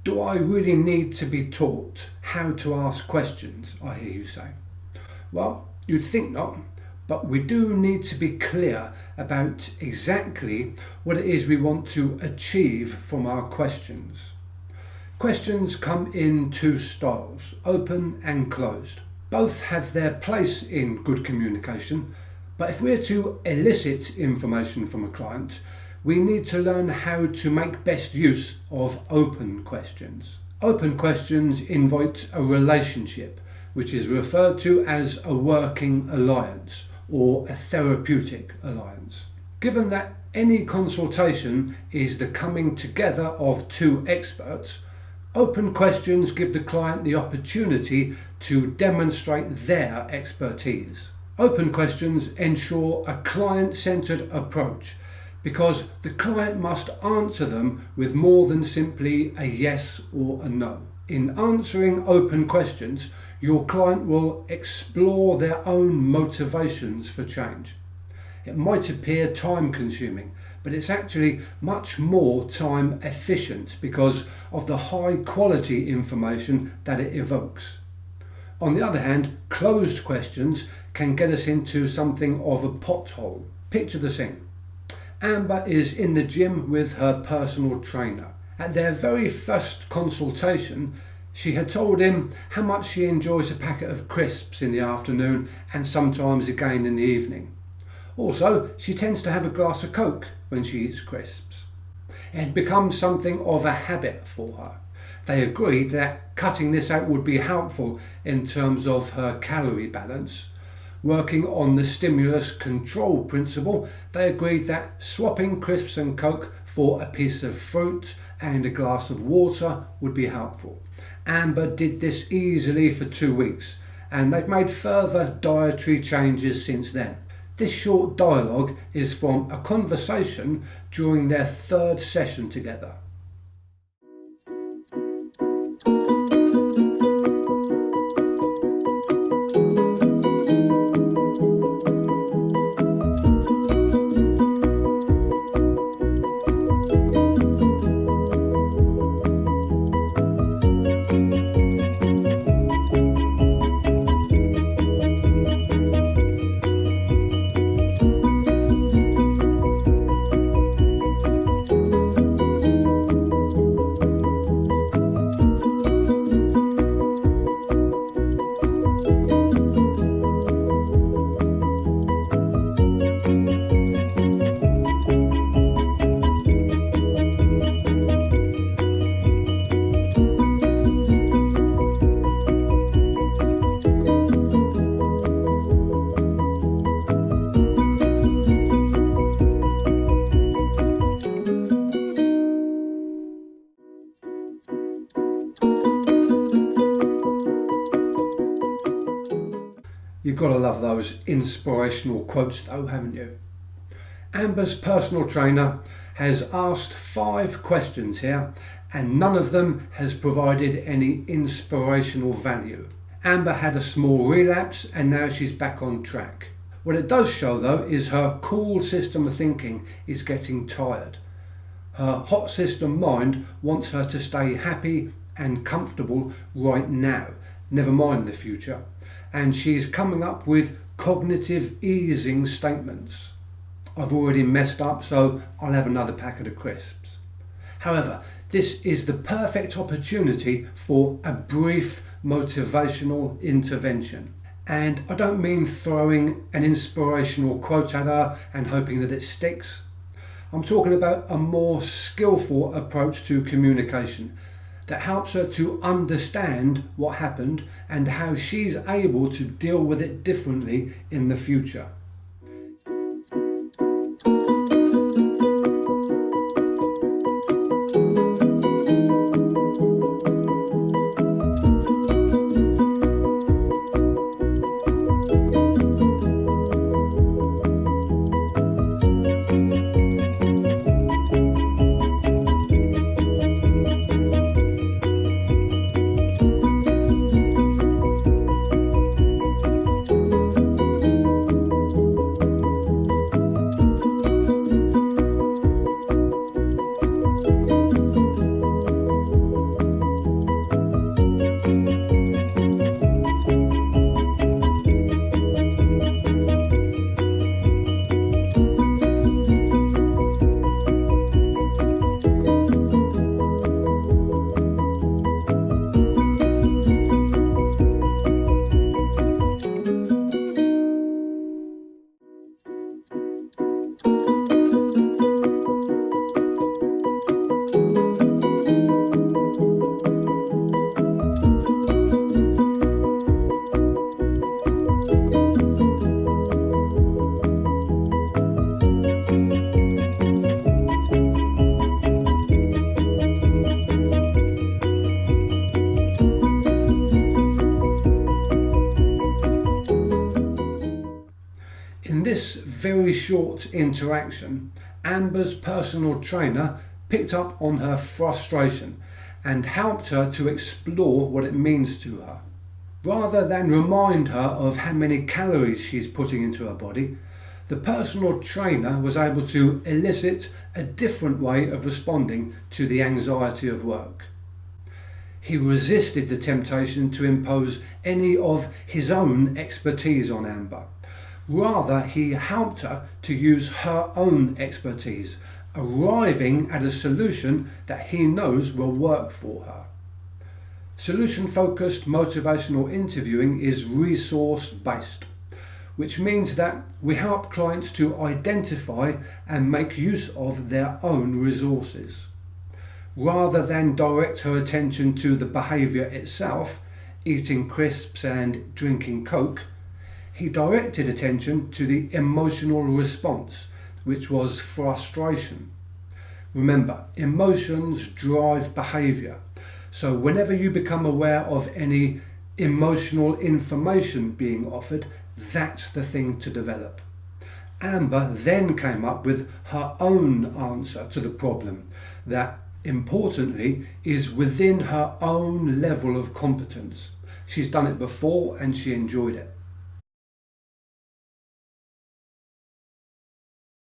Do I really need to be taught how to ask questions, I hear you say? Well, you'd think not, but we do need to be clear about exactly what it is we want to achieve from our questions. Questions come in two styles, open and closed. Both have their place in good communication, but if we're to elicit information from a client, we need to learn how to make best use of open questions. Open questions invite a relationship, which is referred to as a working alliance or a therapeutic alliance. Given that any consultation is the coming together of two experts, open questions give the client the opportunity to demonstrate their expertise. Open questions ensure a client-centered approach because the client must answer them with more than simply a yes or a no. In answering open questions, your client will explore their own motivations for change. It might appear time-consuming, but it's actually much more time efficient because of the high quality information that it evokes. On the other hand, closed questions can get us into something of a pothole. Picture the scene. Amber is in the gym with her personal trainer. At their very first consultation, she had told him how much she enjoys a packet of crisps in the afternoon and sometimes again in the evening. Also, she tends to have a glass of Coke when she eats crisps. It had become something of a habit for her. They agreed that cutting this out would be helpful in terms of her calorie balance. Working on the stimulus control principle, they agreed that swapping crisps and Coke for a piece of fruit and a glass of water would be helpful. Amber did this easily for 2 weeks, and they've made further dietary changes since then. This short dialogue is from a conversation during their third session together. You've got to love those inspirational quotes though, haven't you? Amber's personal trainer has asked 5 questions here and none of them has provided any inspirational value. Amber had a small relapse and now she's back on track. What it does show though is her cool system of thinking is getting tired. Her hot system mind wants her to stay happy and comfortable right now, never mind the future. And she's coming up with cognitive easing statements. I've already messed up, so I'll have another packet of crisps. However, this is the perfect opportunity for a brief motivational intervention. And I don't mean throwing an inspirational quote at her and hoping that it sticks. I'm talking about a more skillful approach to communication that helps her to understand what happened and how she's able to deal with it differently in the future. very short interaction, Amber's personal trainer picked up on her frustration and helped her to explore what it means to her. Rather than remind her of how many calories she's putting into her body, the personal trainer was able to elicit a different way of responding to the anxiety of work. He resisted the temptation to impose any of his own expertise on Amber. Rather, he helped her to use her own expertise, arriving at a solution that he knows will work for her. Solution-focused motivational interviewing is resource-based, which means that we help clients to identify and make use of their own resources. Rather than direct her attention to the behaviour itself, eating crisps and drinking Coke, he directed attention to the emotional response, which was frustration. Remember, emotions drive behaviour. So whenever you become aware of any emotional information being offered, that's the thing to develop. Amber then came up with her own answer to the problem that, importantly, is within her own level of competence. She's done it before and she enjoyed it.